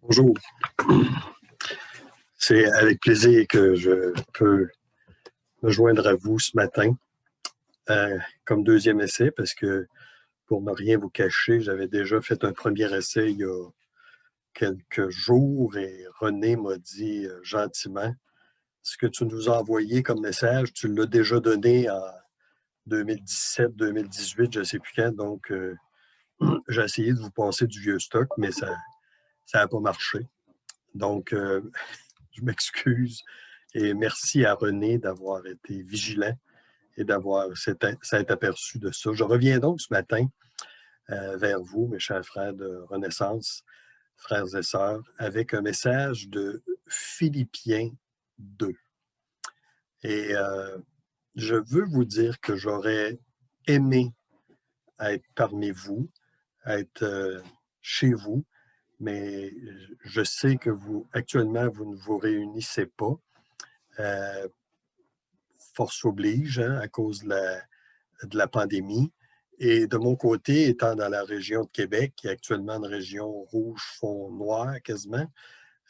Bonjour. C'est avec plaisir que je peux me joindre à vous ce matin comme deuxième essai parce que pour ne rien vous cacher, j'avais déjà fait un premier essai il y a quelques jours et René m'a dit gentiment, ce que tu nous as envoyé comme message, tu l'as déjà donné en 2017, 2018, je ne sais plus quand, donc j'ai essayé de vous passer du vieux stock, mais ça n'a pas marché. Donc, je m'excuse et merci à René d'avoir été vigilant et d'avoir s'être aperçu de ça. Je reviens donc ce matin vers vous, mes chers frères de Renaissance, frères et sœurs, avec un message de Philippiens 2. Et je veux vous dire que j'aurais aimé être parmi vous, être chez vous, mais je sais que actuellement, vous ne vous réunissez pas. Force oblige, hein, à cause de la pandémie. Et de mon côté, étant dans la région de Québec, qui est actuellement une région rouge, fond noir quasiment,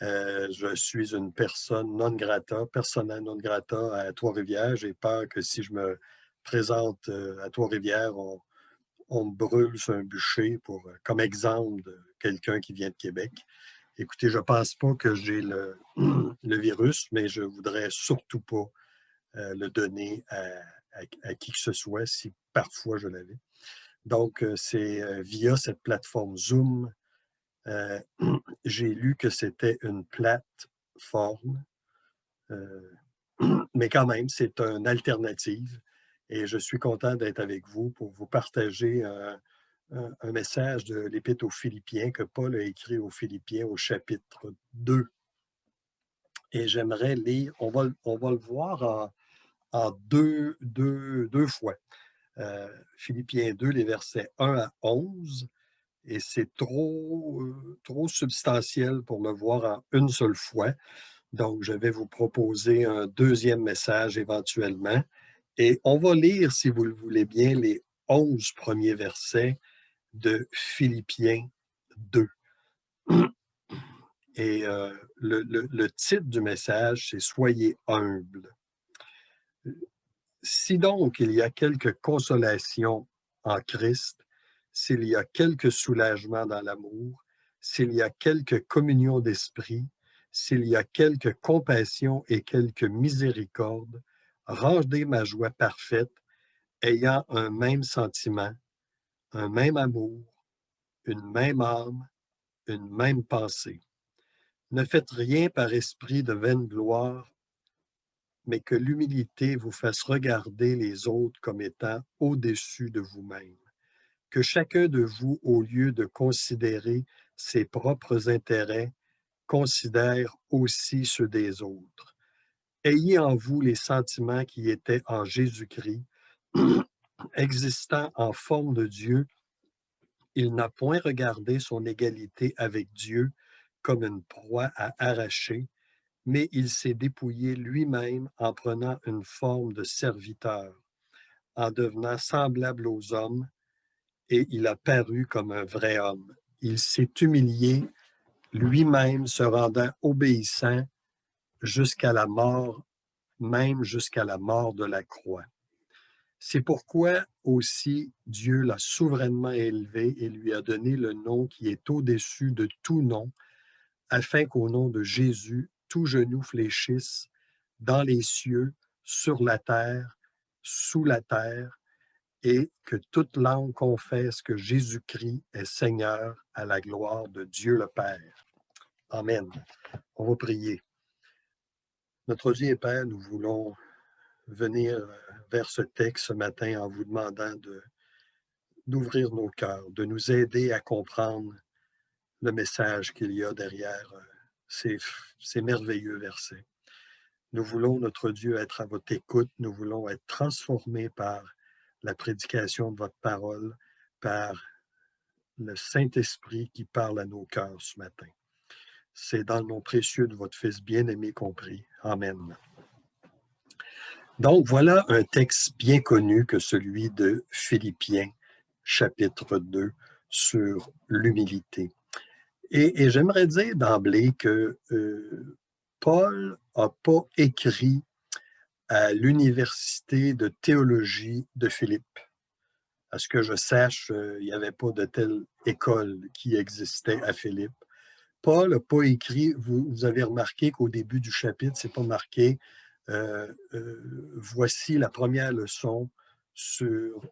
je suis une personne non grata, persona non grata à Trois-Rivières. J'ai peur que si je me présente à Trois-Rivières, on me brûle sur un bûcher comme exemple de quelqu'un qui vient de Québec. Écoutez, je ne pense pas que j'ai le virus, mais je ne voudrais surtout pas le donner à qui que ce soit si parfois je l'avais. Donc, c'est via cette plateforme Zoom. J'ai lu que c'était une plateforme, mais quand même, c'est une alternative. Et je suis content d'être avec vous pour vous partager un message de l'Épître aux Philippiens que Paul a écrit aux Philippiens au chapitre 2. Et j'aimerais lire, on va le voir en deux fois. Philippiens 2, les versets 1 à 11, et c'est trop substantiel pour le voir en une seule fois. Donc, je vais vous proposer un deuxième message éventuellement. Et on va lire, si vous le voulez bien, les 11 premiers versets de Philippiens 2. Et le titre du message, c'est « Soyez humbles ». Si donc il y a quelque consolation en Christ, s'il y a quelque soulagement dans l'amour, s'il y a quelque communion d'esprit, s'il y a quelque compassion et quelque miséricorde, rendez ma joie parfaite, ayant un même sentiment, un même amour, une même âme, une même pensée. Ne faites rien par esprit de vaine gloire, mais que l'humilité vous fasse regarder les autres comme étant au-dessus de vous-même. Que chacun de vous, au lieu de considérer ses propres intérêts, considère aussi ceux des autres. Ayez en vous les sentiments qui étaient en Jésus-Christ, existant en forme de Dieu. Il n'a point regardé son égalité avec Dieu comme une proie à arracher, mais il s'est dépouillé lui-même en prenant une forme de serviteur, en devenant semblable aux hommes, et il a paru comme un vrai homme. Il s'est humilié, lui-même se rendant obéissant jusqu'à la mort, même jusqu'à la mort de la croix. C'est pourquoi aussi Dieu l'a souverainement élevé et lui a donné le nom qui est au-dessus de tout nom, afin qu'au nom de Jésus, tout genou fléchisse dans les cieux, sur la terre, sous la terre, et que toute langue confesse que Jésus-Christ est Seigneur à la gloire de Dieu le Père. Amen. On va prier. Notre Dieu et Père, nous voulons venir vers ce texte ce matin en vous demandant d'ouvrir nos cœurs, de nous aider à comprendre le message qu'il y a derrière ces merveilleux versets. Nous voulons, notre Dieu, être à votre écoute. Nous voulons être transformés par la prédication de votre parole, par le Saint-Esprit qui parle à nos cœurs ce matin. C'est dans le nom précieux de votre Fils bien-aimé compris. Amen. Donc, voilà un texte bien connu que celui de Philippiens, chapitre 2, sur l'humilité. Et j'aimerais dire d'emblée que Paul n'a pas écrit à l'université de théologie de Philippe. À ce que je sache, il n'y avait pas de telle école qui existait à Philippe. Paul n'a pas écrit, vous avez remarqué qu'au début du chapitre, c'est pas marqué voici la première leçon sur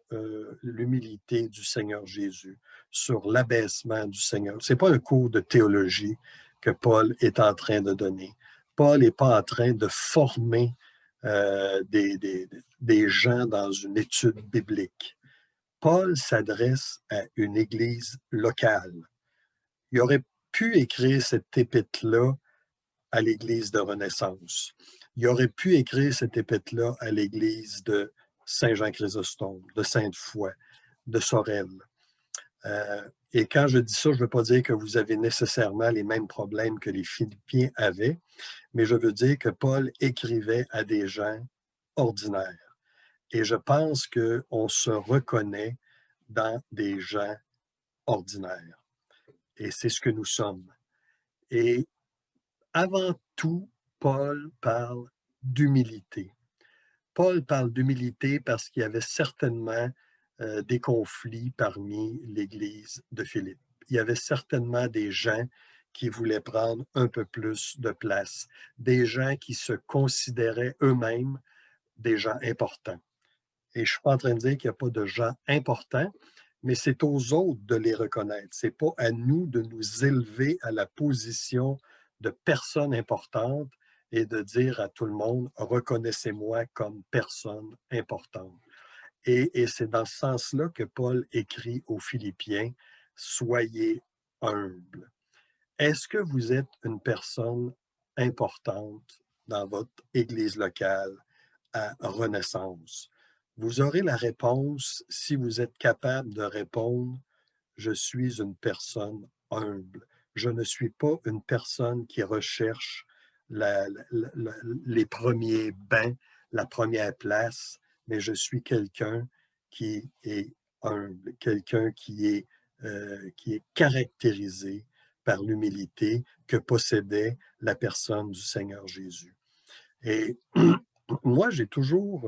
l'humilité du Seigneur Jésus, sur l'abaissement du Seigneur. Ce n'est pas un cours de théologie que Paul est en train de donner. Paul n'est pas en train de former des gens dans une étude biblique. Paul s'adresse à une église locale. Il aurait pu écrire cette épître-là à l'église de Renaissance. Il aurait pu écrire cette épître-là à l'église de Saint-Jean-Chrysostome, de Sainte-Foy, de Sorel. Et quand je dis ça, je ne veux pas dire que vous avez nécessairement les mêmes problèmes que les Philippiens avaient, mais je veux dire que Paul écrivait à des gens ordinaires. Et je pense qu'on se reconnaît dans des gens ordinaires. Et c'est ce que nous sommes. Et avant tout, Paul parle d'humilité. Paul parle d'humilité parce qu'il y avait certainement des conflits parmi l'Église de Philippe. Il y avait certainement des gens qui voulaient prendre un peu plus de place, des gens qui se considéraient eux-mêmes des gens importants. Et je ne suis pas en train de dire qu'il n'y a pas de gens importants, mais c'est aux autres de les reconnaître. Ce n'est pas à nous de nous élever à la position de personne importante et de dire à tout le monde, reconnaissez-moi comme personne importante. Et c'est dans ce sens-là que Paul écrit aux Philippiens, soyez humbles. Est-ce que vous êtes une personne importante dans votre église locale à Renaissance? Vous aurez la réponse si vous êtes capable de répondre « Je suis une personne humble. Je ne suis pas une personne qui recherche les premiers bancs, la première place, mais je suis quelqu'un qui est humble, quelqu'un qui est caractérisé par l'humilité que possédait la personne du Seigneur Jésus. » Et moi, j'ai toujours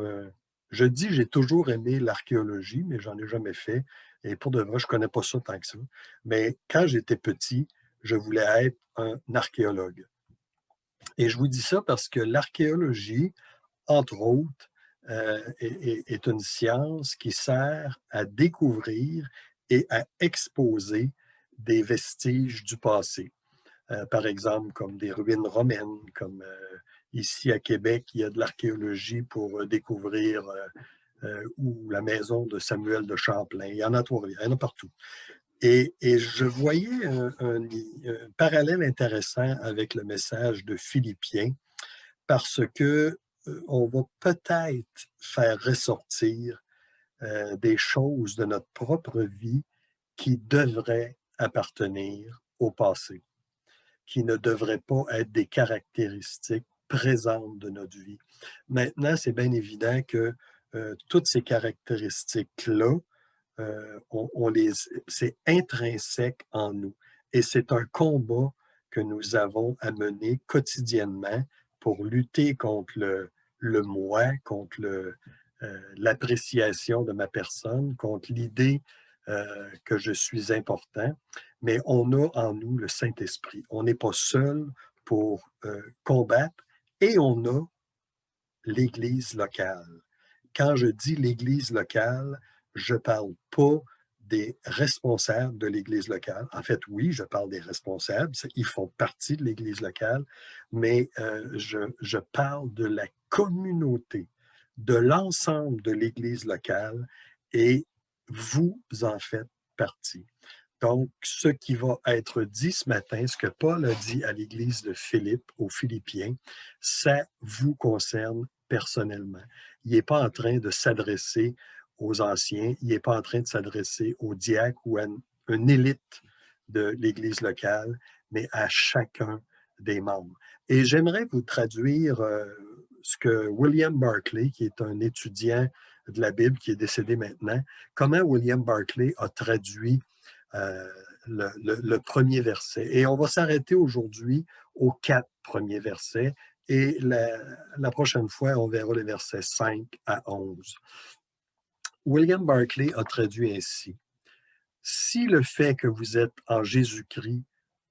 aimé l'archéologie, mais j'en ai jamais fait. Et pour de vrai, je connais pas ça tant que ça. Mais quand j'étais petit, je voulais être un archéologue. Et je vous dis ça parce que l'archéologie, entre autres, est une science qui sert à découvrir et à exposer des vestiges du passé. Par exemple, comme des ruines romaines, comme ici à Québec, il y a de l'archéologie pour découvrir ou la maison de Samuel de Champlain. Il y en a Trois-Rivières, il y en a partout. Et je voyais un parallèle intéressant avec le message de Philippiens parce que on va peut-être faire ressortir des choses de notre propre vie qui devraient appartenir au passé, qui ne devraient pas être des caractéristiques présentes de notre vie. Maintenant, c'est bien évident que toutes ces caractéristiques-là, c'est intrinsèque en nous. Et c'est un combat que nous avons à mener quotidiennement pour lutter contre le moi, contre l'appréciation de ma personne, contre l'idée que je suis important. Mais on a en nous le Saint-Esprit. On n'est pas seul pour combattre et on a l'Église locale. Quand je dis l'Église locale, je ne parle pas des responsables de l'Église locale. En fait, oui, je parle des responsables, ils font partie de l'Église locale, mais je parle de la communauté, de l'ensemble de l'Église locale, et vous en faites partie. Donc, ce qui va être dit ce matin, ce que Paul a dit à l'Église de Philippe, aux Philippiens, ça vous concerne personnellement. Il n'est pas en train de s'adresser aux anciens, il n'est pas en train de s'adresser aux diacres ou à une élite de l'Église locale, mais à chacun des membres. Et j'aimerais vous traduire ce que William Barclay, qui est un étudiant de la Bible qui est décédé maintenant, comment William Barclay a traduit le premier verset. Et on va s'arrêter aujourd'hui aux 4 premiers versets. Et la prochaine fois, on verra les versets 5 à 11. William Barclay a traduit ainsi: si le fait que vous êtes en Jésus-Christ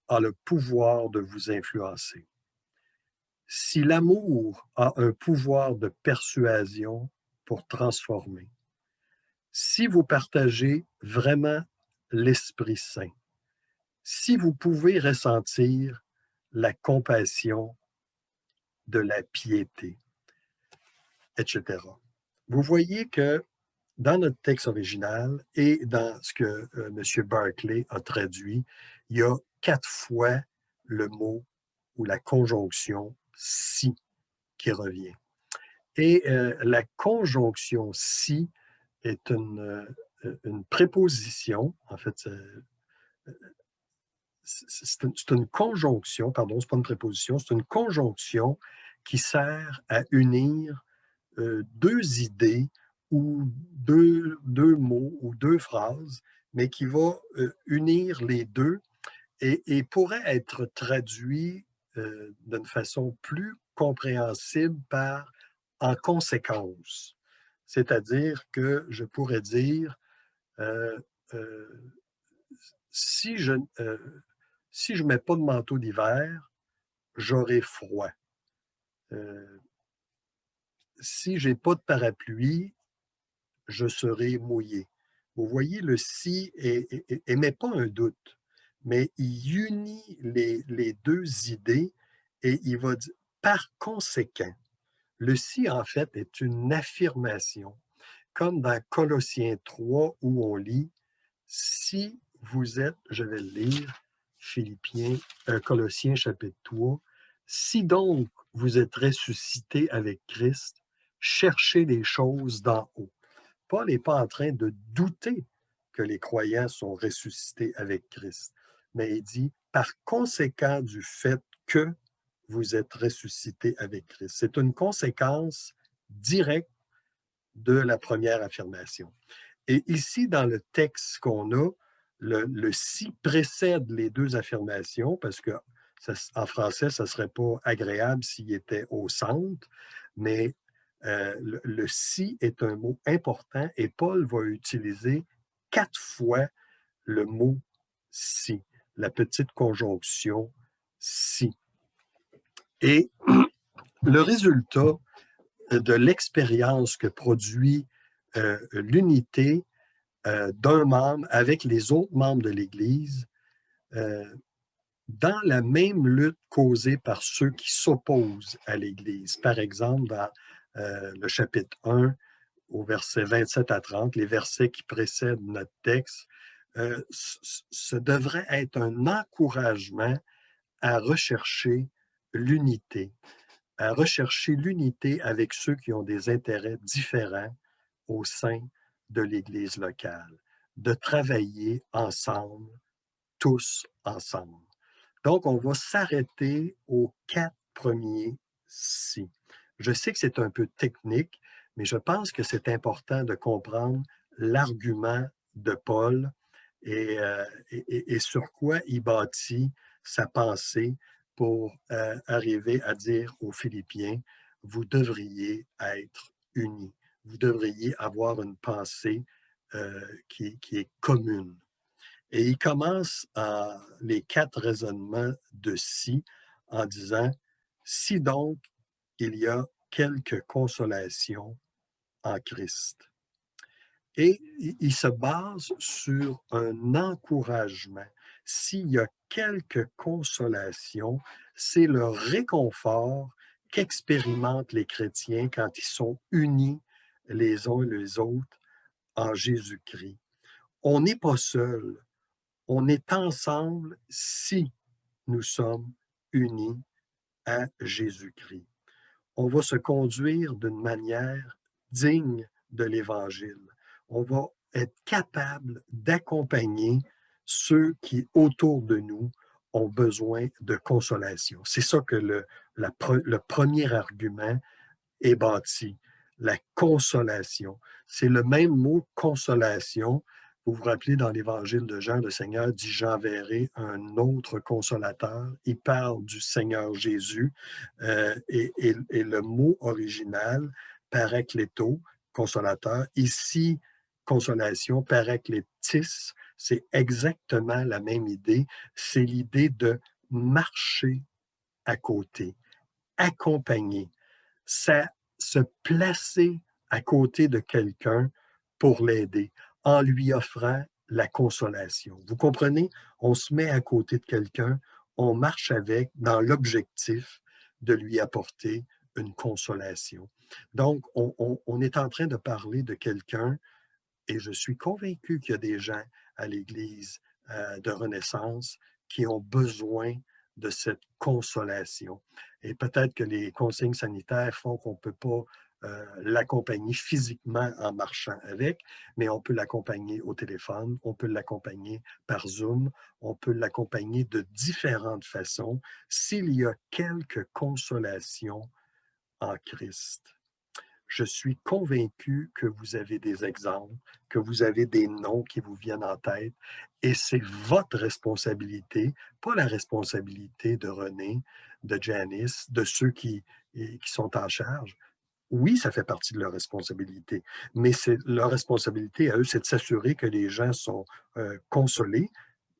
a le pouvoir de vous influencer, si l'amour a un pouvoir de persuasion pour transformer, si vous partagez vraiment l'Esprit Saint, si vous pouvez ressentir la compassion, de la piété, etc. Vous voyez que dans notre texte original et dans ce que M. Barclay a traduit, il y a 4 fois le mot ou la conjonction si qui revient. Et la conjonction si est une préposition, en fait, c'est une conjonction, pardon, c'est pas une préposition, c'est une conjonction qui sert à unir deux idées ou deux mots ou deux phrases, mais qui va unir les deux et pourrait être traduit d'une façon plus compréhensible par en conséquence. C'est-à-dire que je pourrais dire euh, euh, si je si je mets pas de manteau d'hiver, j'aurai froid. Euh, si j'ai pas de parapluie, je serai mouillé. Vous voyez, le si émet pas un doute, mais il unit les deux idées et il va dire par conséquent. Le si, en fait, est une affirmation, comme dans Colossiens 3 où on lit si vous êtes, je vais le lire, Colossiens chapitre 3, si donc vous êtes ressuscité avec Christ, cherchez les choses d'en haut. Paul n'est pas en train de douter que les croyants sont ressuscités avec Christ, mais il dit, par conséquent du fait que vous êtes ressuscités avec Christ. C'est une conséquence directe de la première affirmation. Et ici, dans le texte qu'on a, le si précède les deux affirmations, parce que en français, ça ne serait pas agréable s'il était au centre, mais le si est un mot important et Paul va utiliser 4 fois le mot si, la petite conjonction si. Et le résultat de l'expérience que produit l'unité d'un membre avec les autres membres de l'Église dans la même lutte causée par ceux qui s'opposent à l'Église. Par exemple, dans le chapitre 1, au verset 27 à 30, les versets qui précèdent notre texte, ce devrait être un encouragement à rechercher l'unité, avec ceux qui ont des intérêts différents au sein de l'Église locale, de travailler ensemble, tous ensemble. Donc, on va s'arrêter aux 4 premiers si. Je sais que c'est un peu technique, mais je pense que c'est important de comprendre l'argument de Paul et sur quoi il bâtit sa pensée pour arriver à dire aux Philippiens, vous devriez être unis, vous devriez avoir une pensée qui est commune. Et il commence les 4 raisonnements de si en disant, si donc il y a quelque consolation en Christ. Et il se base sur un encouragement. S'il y a quelque consolation, c'est le réconfort qu'expérimentent les chrétiens quand ils sont unis les uns les autres en Jésus-Christ. On n'est pas seul, on est ensemble si nous sommes unis à Jésus-Christ. On va se conduire d'une manière digne de l'Évangile. On va être capable d'accompagner ceux qui, autour de nous, ont besoin de consolation. C'est ça que le premier argument est bâti, la consolation. C'est le même mot consolation Vous vous rappelez, dans l'Évangile de Jean, le Seigneur dit: «J'enverrai un autre consolateur». Il parle du Seigneur Jésus, et le mot original, parakleto, consolateur. Ici, consolation, parakletis, c'est exactement la même idée. C'est l'idée de marcher à côté, accompagner, ça se placer à côté de quelqu'un pour l'aider, en lui offrant la consolation. Vous comprenez? On se met à côté de quelqu'un, on marche avec dans l'objectif de lui apporter une consolation. Donc, on est en train de parler de quelqu'un, et je suis convaincu qu'il y a des gens à l'Église de Renaissance qui ont besoin de cette consolation. Et peut-être que les consignes sanitaires font qu'on ne peut pas l'accompagner physiquement en marchant avec, mais on peut l'accompagner au téléphone, on peut l'accompagner par Zoom, on peut l'accompagner de différentes façons s'il y a quelque consolation en Christ. Je suis convaincu que vous avez des exemples, que vous avez des noms qui vous viennent en tête, et c'est votre responsabilité, pas la responsabilité de René, de Janice, de ceux qui sont en charge. Oui, ça fait partie de leur responsabilité, mais c'est leur responsabilité à eux, c'est de s'assurer que les gens sont consolés,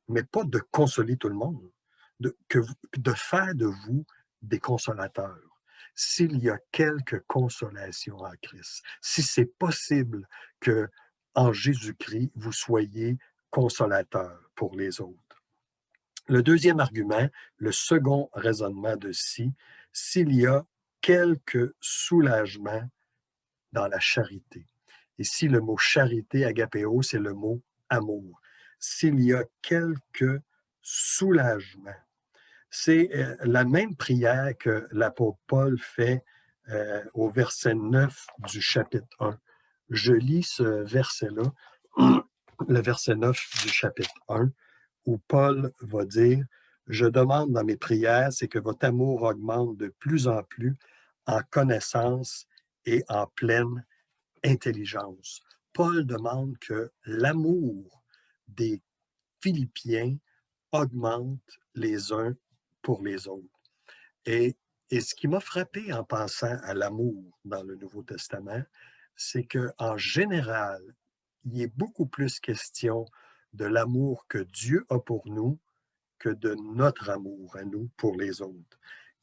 mais pas de consoler tout le monde, de faire de vous des consolateurs. S'il y a quelque consolation en Christ, si c'est possible que en Jésus-Christ, vous soyez consolateur pour les autres. Le deuxième argument, le second raisonnement de s'il y a quelque soulagement dans la charité. Ici, le mot charité, agapéo, c'est le mot amour. S'il y a quelque soulagement, c'est la même prière que l'apôtre Paul fait au verset 9 du chapitre 1. Je lis ce verset-là, le verset 9 du chapitre 1, où Paul va dire: Je demande dans mes prières, c'est que votre amour augmente de plus en plus en connaissance et en pleine intelligence. Paul demande que l'amour des Philippiens augmente les uns pour les autres. Et, et ce qui m'a frappé en pensant à l'amour dans le Nouveau Testament, c'est qu'en général, il est beaucoup plus question de l'amour que Dieu a pour nous que de notre amour à nous pour les autres.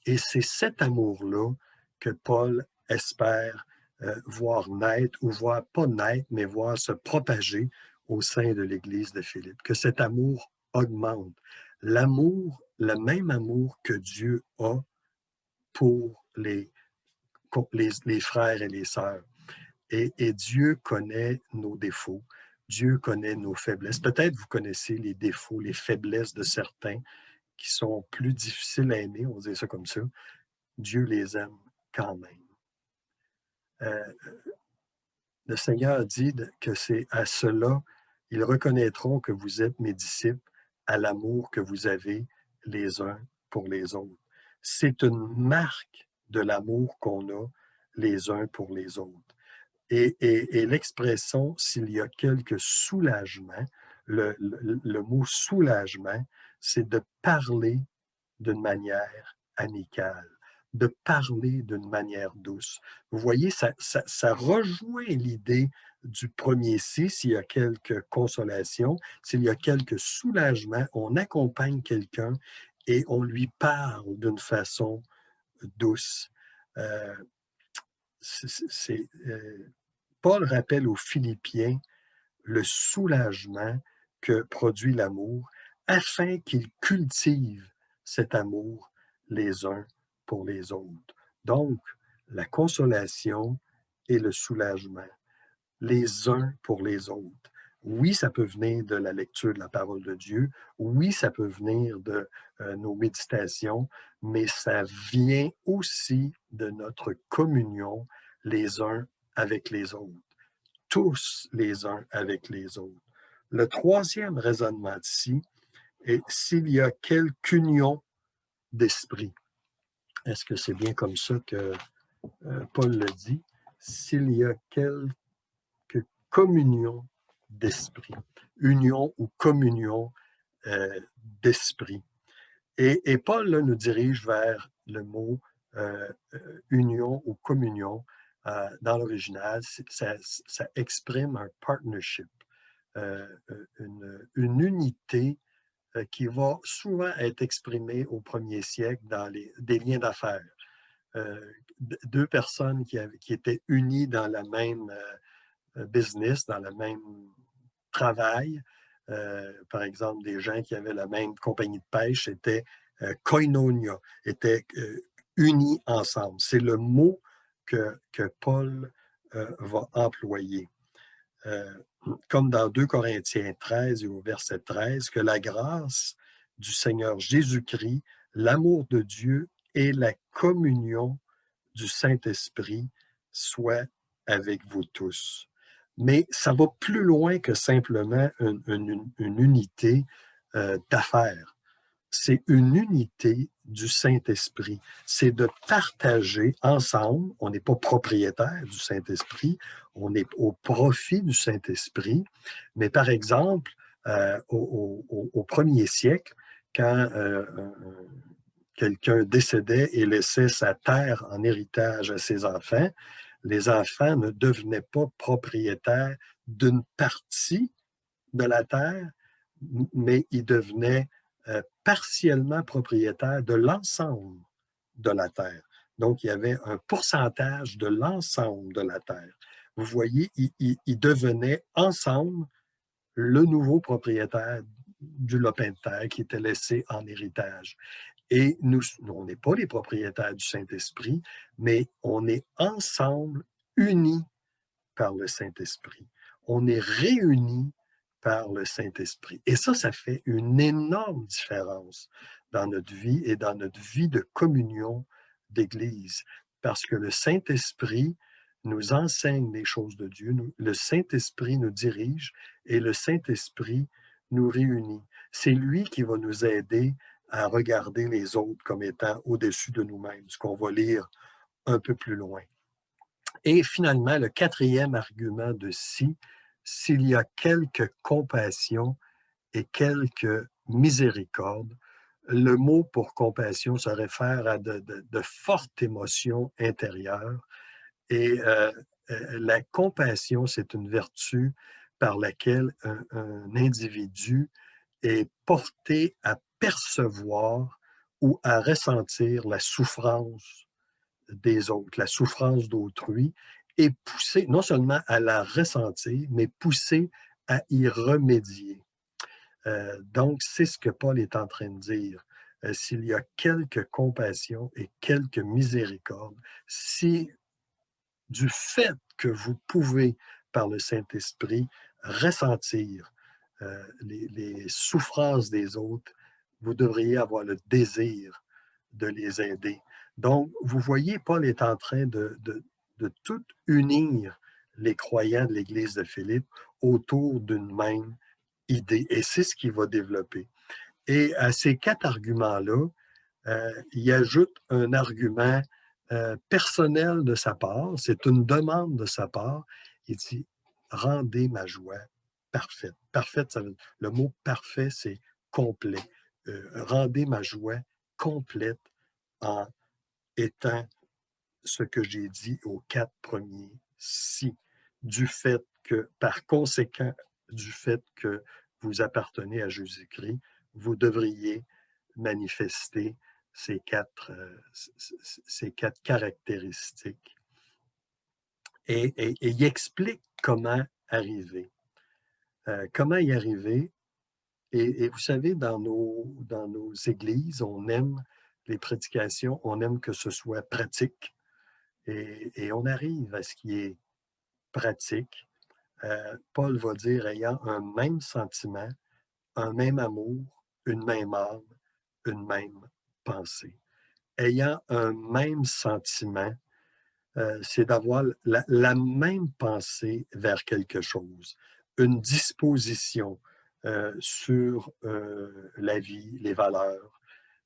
Et c'est cet amour-là que Paul espère voir naître, ou voir pas naître, mais voir se propager au sein de l'Église de Philippe, que cet amour augmente. L'amour, le même amour que Dieu a pour les frères et les sœurs. Et Dieu connaît nos défauts, Dieu connaît nos faiblesses. Peut-être vous connaissez les défauts, les faiblesses de certains qui sont plus difficiles à aimer, on va dire ça comme ça. Dieu les aime quand même. Euh, le Seigneur dit que c'est à cela, ils reconnaîtront que vous êtes mes disciples, à l'amour que vous avez les uns pour les autres. C'est une marque de l'amour qu'on a les uns pour les autres. Et l'expression, s'il y a quelque soulagement, le mot soulagement, c'est de parler d'une manière amicale, de parler d'une manière douce. Vous voyez, ça rejoint l'idée du premier si, s'il y a quelque consolation, s'il y a quelque soulagement, on accompagne quelqu'un et on lui parle d'une façon douce. Euh, Paul rappelle aux Philippiens le soulagement que produit l'amour afin qu'ils cultivent cet amour les uns pour les autres. Donc, la consolation et le soulagement, les uns pour les autres. Oui, ça peut venir de la lecture de la parole de Dieu. Oui, ça peut venir de nos méditations, mais ça vient aussi de notre communion les uns avec les autres, tous les uns avec les autres. Le troisième raisonnement ici est s'il y a quelque union d'esprit. Est-ce que c'est bien comme ça que Paul le dit? S'il y a quelque communion d'esprit. Union ou communion d'esprit. Et Paul là, nous dirige vers le mot union ou communion. Dans l'original, ça exprime un partnership, une unité qui va souvent être exprimée au premier siècle dans des liens d'affaires. Deux personnes qui étaient unies dans la même business, dans le même travail. Par exemple, des gens qui avaient la même compagnie de pêche étaient koinonia, étaient unis ensemble. C'est le mot que Paul va employer. Comme dans 2 Corinthiens 13 et au verset 13, que la grâce du Seigneur Jésus-Christ, l'amour de Dieu et la communion du Saint-Esprit soient avec vous tous. Mais ça va plus loin que simplement une unité d'affaires. C'est une unité du Saint-Esprit. C'est de partager ensemble. On n'est pas propriétaire du Saint-Esprit, on est au profit du Saint-Esprit. Mais par exemple, au premier siècle, quand quelqu'un décédait et laissait sa terre en héritage à ses enfants, les enfants ne devenaient pas propriétaires d'une partie de la terre, mais ils devenaient partiellement propriétaires de l'ensemble de la terre. Donc, il y avait un pourcentage de l'ensemble de la terre. Vous voyez, ils devenaient ensemble le nouveau propriétaire du lopin de terre qui était laissé en héritage. Et nous, on n'est pas les propriétaires du Saint-Esprit, mais on est ensemble unis par le Saint-Esprit. On est réunis par le Saint-Esprit. Et ça fait une énorme différence dans notre vie et dans notre vie de communion d'Église. Parce que le Saint-Esprit nous enseigne les choses de Dieu, le Saint-Esprit nous dirige et le Saint-Esprit nous réunit. C'est lui qui va nous aider à regarder les autres comme étant au-dessus de nous-mêmes, ce qu'on va lire un peu plus loin. Et finalement, le quatrième argument de si, s'il y a quelque compassion et quelque miséricorde, le mot pour compassion se réfère à de fortes émotions intérieures. Et la compassion, c'est une vertu par laquelle un individu est porté à percevoir ou à ressentir la souffrance des autres, la souffrance d'autrui, et poussé non seulement à la ressentir, mais poussé à y remédier. Donc, c'est ce que Paul est en train de dire. S'il y a quelque compassion et quelque miséricorde, si du fait que vous pouvez, par le Saint-Esprit, ressentir les souffrances des autres, vous devriez avoir le désir de les aider. Donc, vous voyez, Paul est en train de tout unir les croyants de l'Église de Philippe autour d'une même idée. Et c'est ce qu'il va développer. Et à ces 4 arguments-là, il ajoute un argument personnel de sa part, c'est une demande de sa part. Il dit, rendez ma joie parfaite. Parfaite, le mot parfait, c'est complet. Rendez ma joie complète en étant ce que j'ai dit aux 4 premiers si, du fait que, par conséquent, du fait que vous appartenez à Jésus-Christ, vous devriez manifester ces quatre caractéristiques. Et il explique comment arriver. Comment y arriver? Et vous savez, dans nos églises, on aime les prédications, on aime que ce soit pratique. Et on arrive à ce qui est pratique. Paul va dire ayant un même sentiment, un même amour, une même âme, une même pensée. Ayant un même sentiment, c'est d'avoir la même pensée vers quelque chose, une disposition sur la vie, les valeurs,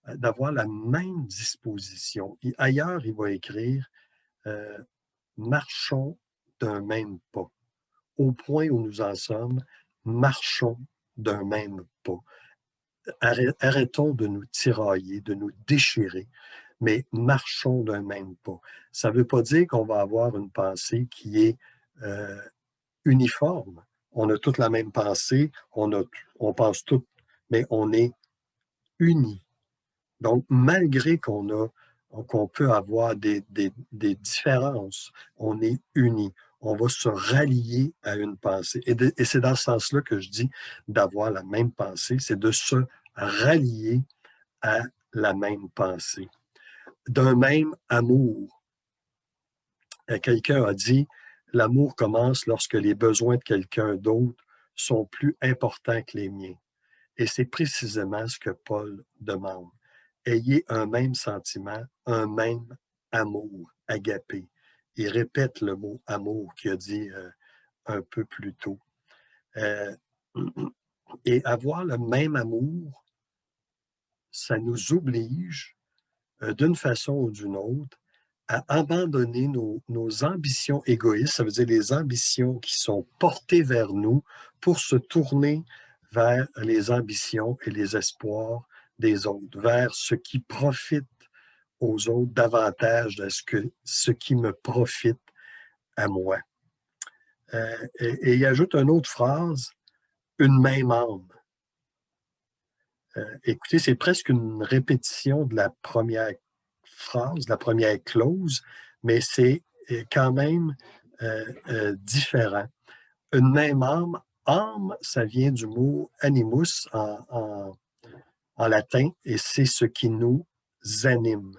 d'avoir la même disposition. Et ailleurs, il va écrire marchons d'un même pas au point où nous en sommes, marchons d'un même pas. Arrêtons de nous tirailler, de nous déchirer, mais marchons d'un même pas. Ça ne veut pas dire qu'on va avoir une pensée qui est euh, uniforme. On a toute la même pensée, on pense tout, mais on est unis. Donc, malgré qu'on peut avoir des différences, on est unis. On va se rallier à une pensée. Et c'est dans ce sens-là que je dis d'avoir la même pensée, c'est de se rallier à la même pensée, d'un même amour. Quelqu'un a dit, l'amour commence lorsque les besoins de quelqu'un d'autre sont plus importants que les miens. Et c'est précisément ce que Paul demande. Ayez un même sentiment, un même amour, agapé. Il répète le mot amour qu'il a dit un peu plus tôt. Euh, et avoir le même amour, ça nous oblige, d'une façon ou d'une autre, à abandonner nos ambitions égoïstes, ça veut dire les ambitions qui sont portées vers nous pour se tourner vers les ambitions et les espoirs des autres, vers ce qui profite aux autres davantage de ce qui me profite à moi. Et il ajoute une autre phrase, une même âme. Écoutez, c'est presque une répétition de la première phrase, de la première clause, mais c'est quand même différent. Une même âme, âme, ça vient du mot animus en latin, et c'est ce qui nous anime.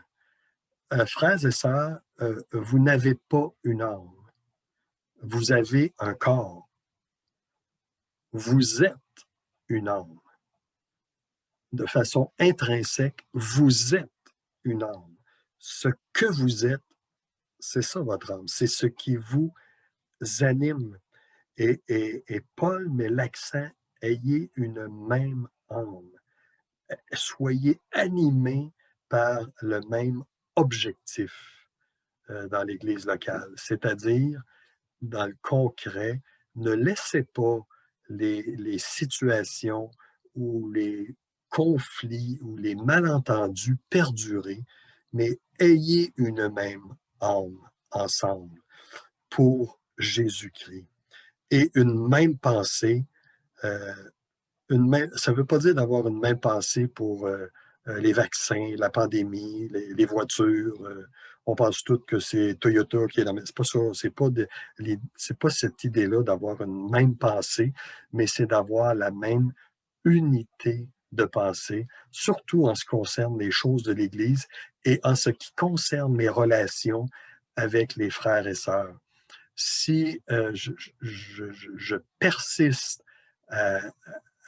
Frères et sœurs, vous n'avez pas une âme, vous avez un corps, vous êtes une âme. De façon intrinsèque, vous êtes une âme. Ce que vous êtes, c'est ça votre âme, c'est ce qui vous anime. Et Paul met l'accent, ayez une même âme. Soyez animés par le même objectif dans l'Église locale, c'est-à-dire, dans le concret, ne laissez pas les situations ou les conflits ou les malentendus perdurer, mais ayez une même âme ensemble pour Jésus-Christ. Et une même pensée, euh, ça ne veut pas dire d'avoir une même pensée pour les vaccins, la pandémie, les voitures. On pense tous que c'est Toyota qui est la même. C'est pas ça. C'est pas cette idée-là d'avoir une même pensée, mais c'est d'avoir la même unité de pensée, surtout en ce qui concerne les choses de l'Église et en ce qui concerne mes relations avec les frères et sœurs. Si je persiste à,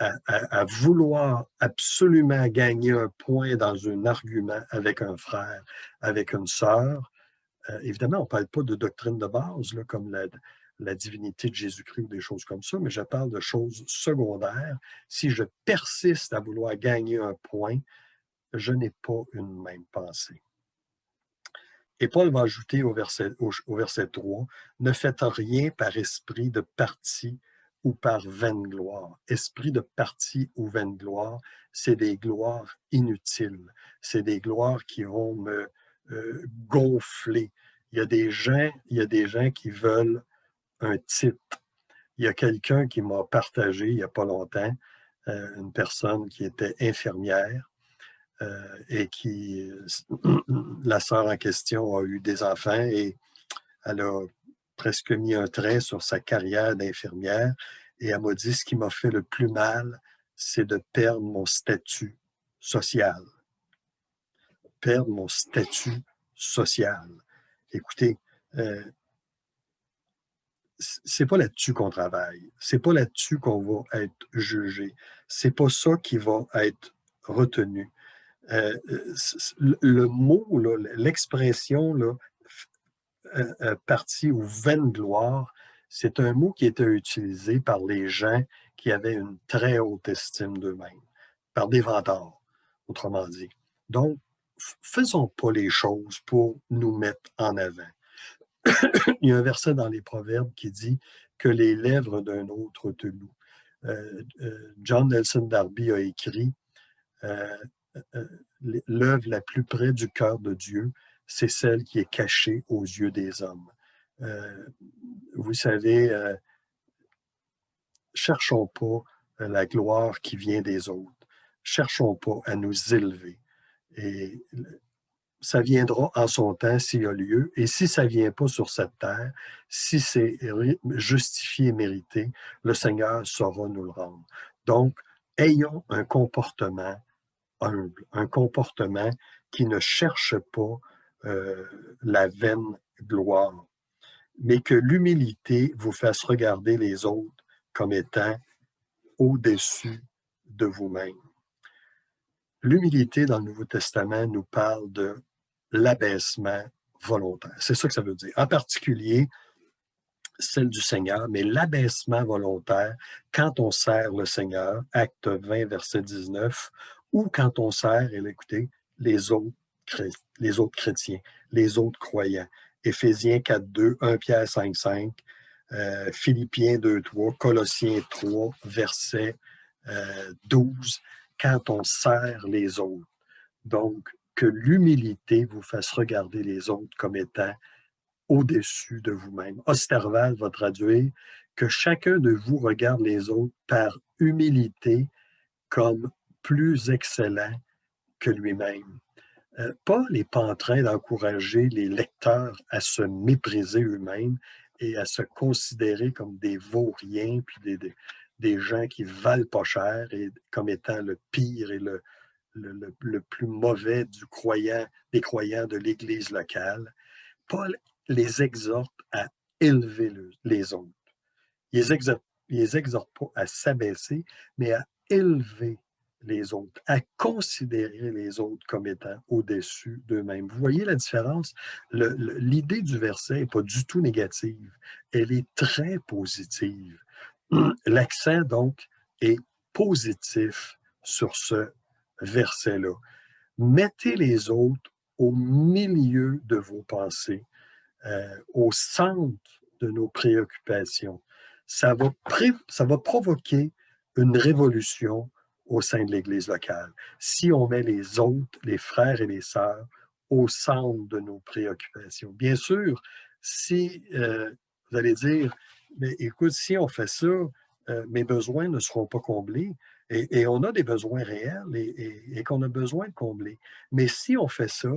à vouloir absolument gagner un point dans un argument avec un frère, avec une sœur, évidemment, on ne parle pas de doctrine de base, là, comme la divinité de Jésus-Christ ou des choses comme ça, mais je parle de choses secondaires. Si je persiste à vouloir gagner un point, je n'ai pas une même pensée. Et Paul va ajouter au verset 3, « Ne faites rien par esprit de parti ou par vaine gloire. » Esprit de parti ou vaine gloire, c'est des gloires inutiles. C'est des gloires qui vont me gonfler. Il y a des gens qui veulent un titre. Il y a quelqu'un qui m'a partagé il n'y a pas longtemps, une personne qui était infirmière, et qui, la sœur en question a eu des enfants et elle a presque mis un trait sur sa carrière d'infirmière et elle m'a dit, ce qui m'a fait le plus mal, c'est de perdre mon statut social. Perdre mon statut social. Écoutez, c'est pas là-dessus qu'on travaille. C'est pas là-dessus qu'on va être jugé. C'est pas ça qui va être retenu. Le mot, l'expression parti ou vaine gloire, c'est un mot qui était utilisé par les gens qui avaient une très haute estime d'eux-mêmes, par des vantards, autrement dit. Donc, faisons pas les choses pour nous mettre en avant. Il y a un verset dans les Proverbes qui dit que les lèvres d'un autre te louent. John Nelson Darby a écrit l'œuvre la plus près du cœur de Dieu, c'est celle qui est cachée aux yeux des hommes. Vous savez, cherchons pas la gloire qui vient des autres. Cherchons pas à nous élever. Et ça viendra en son temps s'il y a lieu. Et si ça ne vient pas sur cette terre, si c'est justifié et mérité, le Seigneur saura nous le rendre. Donc, ayons un comportement humble, un comportement qui ne cherche pas la vaine gloire, mais que l'humilité vous fasse regarder les autres comme étant au-dessus de vous-même. L'humilité dans le Nouveau Testament nous parle de l'abaissement volontaire. C'est ça que ça veut dire. En particulier, celle du Seigneur, mais l'abaissement volontaire quand on sert le Seigneur, Acte 20, verset 19, ou quand on sert, et écoutez, les autres chrétiens, les autres croyants. Éphésiens 4, 2, 1 Pierre 5, 5, Philippiens 2, 3, Colossiens 3, verset 12, quand on sert les autres. Donc, que l'humilité vous fasse regarder les autres comme étant au-dessus de vous-même. Osterval va traduire que chacun de vous regarde les autres par humilité comme plus excellent que lui-même. Paul n'est pas en train d'encourager les lecteurs à se mépriser eux-mêmes et à se considérer comme des vauriens, puis des gens qui valent pas cher et comme étant le pire et le plus mauvais des croyants de l'Église locale. Paul les exhorte à élever les autres. Il les exhorte pas à s'abaisser, mais à élever les autres, à considérer les autres comme étant au-dessus d'eux-mêmes. Vous voyez la différence? L'idée du verset n'est pas du tout négative. Elle est très positive. L'accent, donc, est positif sur ce verset-là. Mettez les autres au milieu de vos pensées, au centre de nos préoccupations. Ça va provoquer une révolution au sein de l'Église locale. Si on met les autres, les frères et les sœurs, au centre de nos préoccupations. Bien sûr, si vous allez dire, mais écoute, si on fait ça, mes besoins ne seront pas comblés. Et on a des besoins réels et qu'on a besoin de combler. Mais si on fait ça,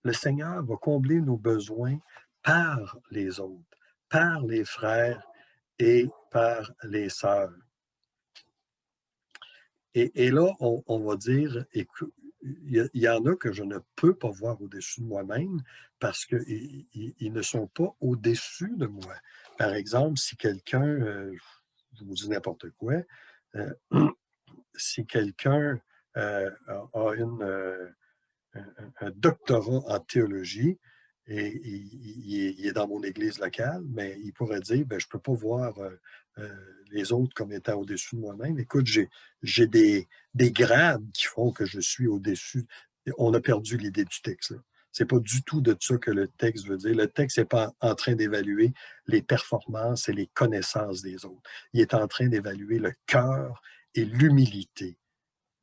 le Seigneur va combler nos besoins par les autres, par les frères et par les sœurs. Et là, on va dire, écoute, il y en a que je ne peux pas voir au-dessus de moi-même parce qu'ils ne sont pas au-dessus de moi. Par exemple, si quelqu'un, je vous dis n'importe quoi, si quelqu'un a un doctorat en théologie et il est dans mon église locale, mais il pourrait dire, ben, je ne peux pas voir les autres comme étant au-dessus de moi-même. Écoute, j'ai des grades qui font que je suis au-dessus. On a perdu l'idée du texte. Ce n'est pas du tout de ça que le texte veut dire. Le texte n'est pas en train d'évaluer les performances et les connaissances des autres. Il est en train d'évaluer le cœur et l'humilité,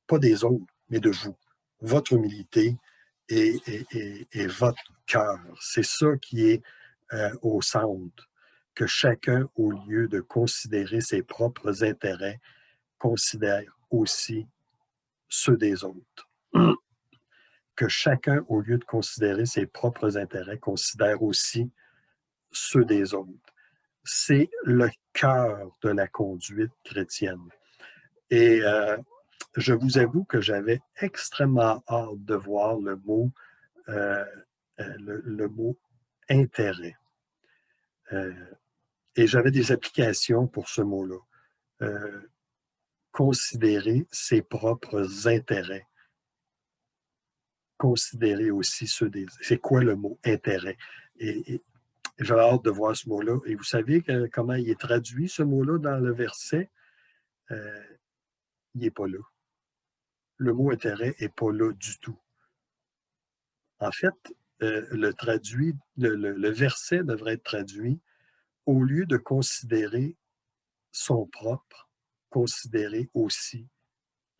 pas des autres, mais de vous. Votre humilité et votre cœur. C'est ça qui est au centre. Que chacun, au lieu de considérer ses propres intérêts, considère aussi ceux des autres. Que chacun, au lieu de considérer ses propres intérêts, considère aussi ceux des autres. C'est le cœur de la conduite chrétienne. Et je vous avoue que j'avais extrêmement hâte de voir le mot intérêt. Et j'avais des applications pour ce mot-là. Considérer ses propres intérêts. Considérer aussi ceux des... C'est quoi le mot intérêt? Et j'avais hâte de voir ce mot-là. Et vous savez comment il est traduit, ce mot-là, dans le verset? Il n'est pas là. Le mot intérêt n'est pas là du tout. En fait, le verset devrait être traduit au lieu de considérer son propre, considérer aussi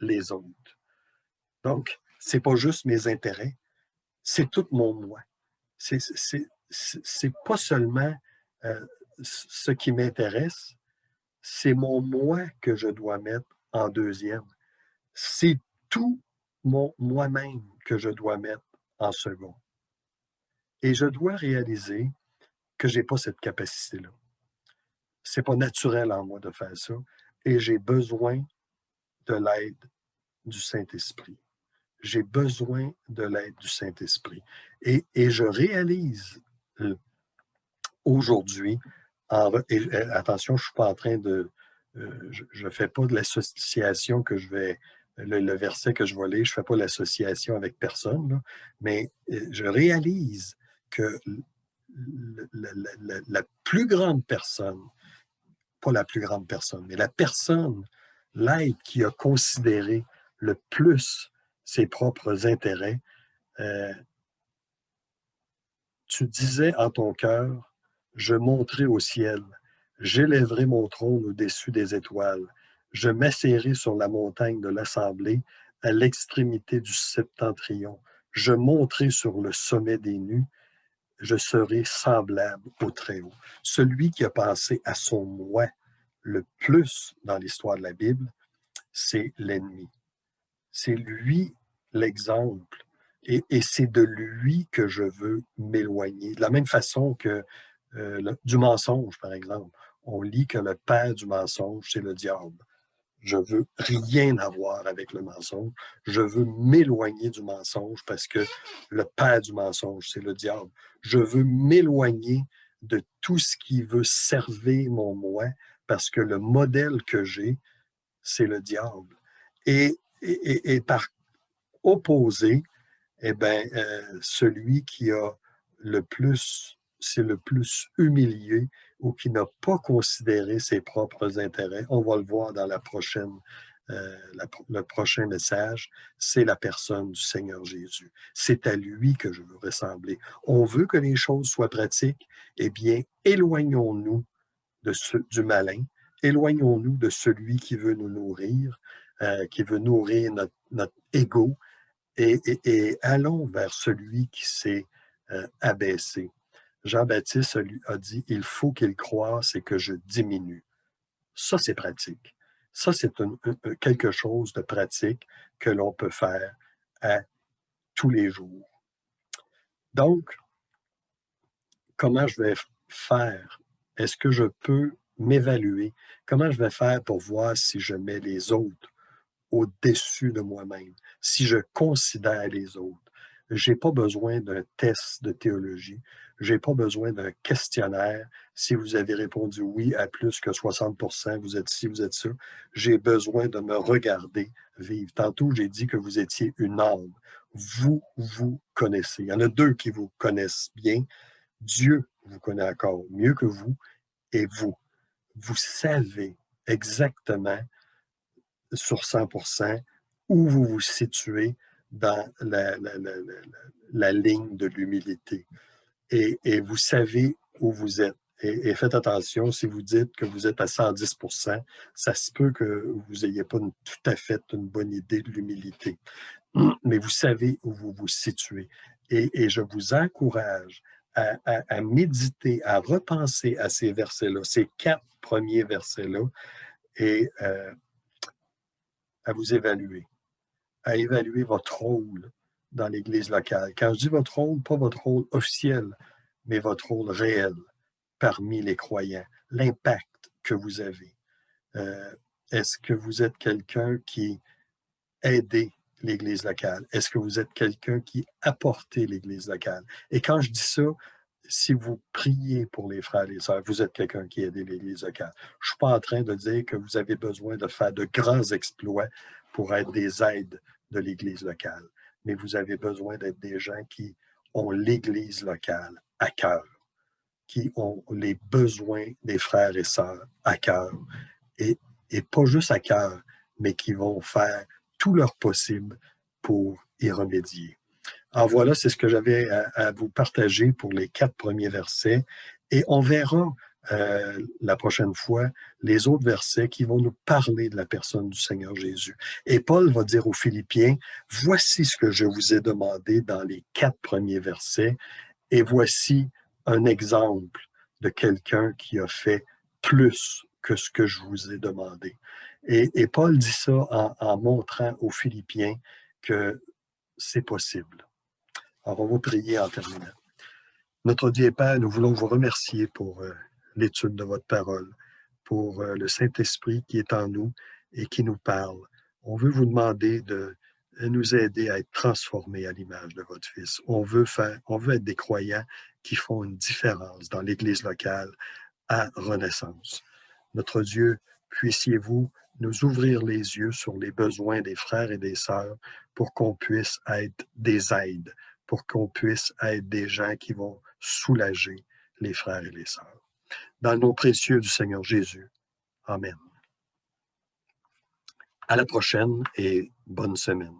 les autres. Donc, c'est pas juste mes intérêts, c'est tout mon moi. C'est pas seulement ce qui m'intéresse, c'est mon moi que je dois mettre en deuxième. C'est tout mon moi-même que je dois mettre en second. Et je dois réaliser que je n'ai pas cette capacité-là. C'est pas naturel en moi de faire ça. Et j'ai besoin de l'aide du Saint-Esprit. J'ai besoin de l'aide du Saint-Esprit. Et je réalise aujourd'hui, attention, je ne suis pas en train de, je ne fais pas de l'association que je vais, le verset que je vais lire, je ne fais pas l'association avec personne, là, mais je réalise que la plus grande personne, pas la plus grande personne, mais la personne, l'être qui a considéré le plus ses propres intérêts, euh, tu disais en ton cœur, je monterai au ciel, j'élèverai mon trône au-dessus des étoiles, je m'assierai sur la montagne de l'assemblée à l'extrémité du septentrion, je monterai sur le sommet des nues, je serai semblable au Très-Haut. Celui qui a pensé à son moi le plus dans l'histoire de la Bible, c'est l'ennemi. C'est lui l'exemple. Et c'est de lui que je veux m'éloigner. De la même façon que du mensonge, par exemple. On lit que le père du mensonge, c'est le diable. Je veux rien avoir avec le mensonge. Je veux m'éloigner du mensonge parce que le père du mensonge, c'est le diable. Je veux m'éloigner de tout ce qui veut servir mon moi parce que le modèle que j'ai, c'est le diable. Et par opposé, eh bien, celui qui a le plus, c'est le plus humilié ou qui n'a pas considéré ses propres intérêts, on va le voir dans le prochain message, c'est la personne du Seigneur Jésus. C'est à lui que je veux ressembler. On veut que les choses soient pratiques, eh bien, éloignons-nous du malin, éloignons-nous de celui qui veut nous nourrir, qui veut nourrir notre ego, et allons vers celui qui s'est abaissé. Jean-Baptiste a dit, il faut qu'il croisse et que je diminue. Ça, c'est pratique. Ça, c'est quelque chose de pratique que l'on peut faire à tous les jours. Donc, comment je vais faire? Est-ce que je peux m'évaluer? Comment je vais faire pour voir si je mets les autres au-dessus de moi-même, si je considère les autres? Je n'ai pas besoin d'un test de théologie. Je n'ai pas besoin d'un questionnaire. Si vous avez répondu oui à plus que 60%, vous êtes ci, vous êtes ça. J'ai besoin de me regarder vivre. Tantôt, j'ai dit que vous étiez une âme. Vous vous connaissez. Il y en a deux qui vous connaissent bien. Dieu vous connaît encore mieux que vous et vous. Vous savez exactement sur 100% où vous vous situez dans la ligne de l'humilité. Et vous savez où vous êtes. Et faites attention, si vous dites que vous êtes à 110%, ça se peut que vous n'ayez pas tout à fait une bonne idée de l'humilité. Mais vous savez où vous vous situez. Et je vous encourage à méditer, à repenser à ces versets-là, ces 4 premiers versets-là, et à vous évaluer, à évaluer votre rôle dans l'Église locale. Quand je dis votre rôle, pas votre rôle officiel, mais votre rôle réel parmi les croyants, l'impact que vous avez. Est-ce que vous êtes quelqu'un qui aide l'Église locale? Est-ce que vous êtes quelqu'un qui apporte l'Église locale? Et quand je dis ça, si vous priez pour les frères et les sœurs, vous êtes quelqu'un qui aide l'Église locale. Je ne suis pas en train de dire que vous avez besoin de faire de grands exploits pour être des aides de l'Église locale, mais vous avez besoin d'être des gens qui ont l'Église locale à cœur, qui ont les besoins des frères et sœurs à cœur, et pas juste à cœur, mais qui vont faire tout leur possible pour y remédier. Alors voilà, c'est ce que j'avais à vous partager pour les 4 premiers versets. Et on verra la prochaine fois les autres versets qui vont nous parler de la personne du Seigneur Jésus. Et Paul va dire aux Philippiens, voici ce que je vous ai demandé dans les 4 premiers versets, et voici un exemple de quelqu'un qui a fait plus que ce que je vous ai demandé. Et Paul dit ça en montrant aux Philippiens que c'est possible. Alors, on va prier en terminant. Notre Dieu et Père, nous voulons vous remercier pour l'étude de votre parole, pour le Saint-Esprit qui est en nous et qui nous parle. On veut vous demander de nous aider à être transformés à l'image de votre Fils. On veut être des croyants qui font une différence dans l'Église locale à Renaissance. Notre Dieu, puissiez-vous nous ouvrir les yeux sur les besoins des frères et des sœurs pour qu'on puisse être des aides, pour qu'on puisse être des gens qui vont soulager les frères et les sœurs. Dans le nom précieux du Seigneur Jésus. Amen. À la prochaine et bonne semaine.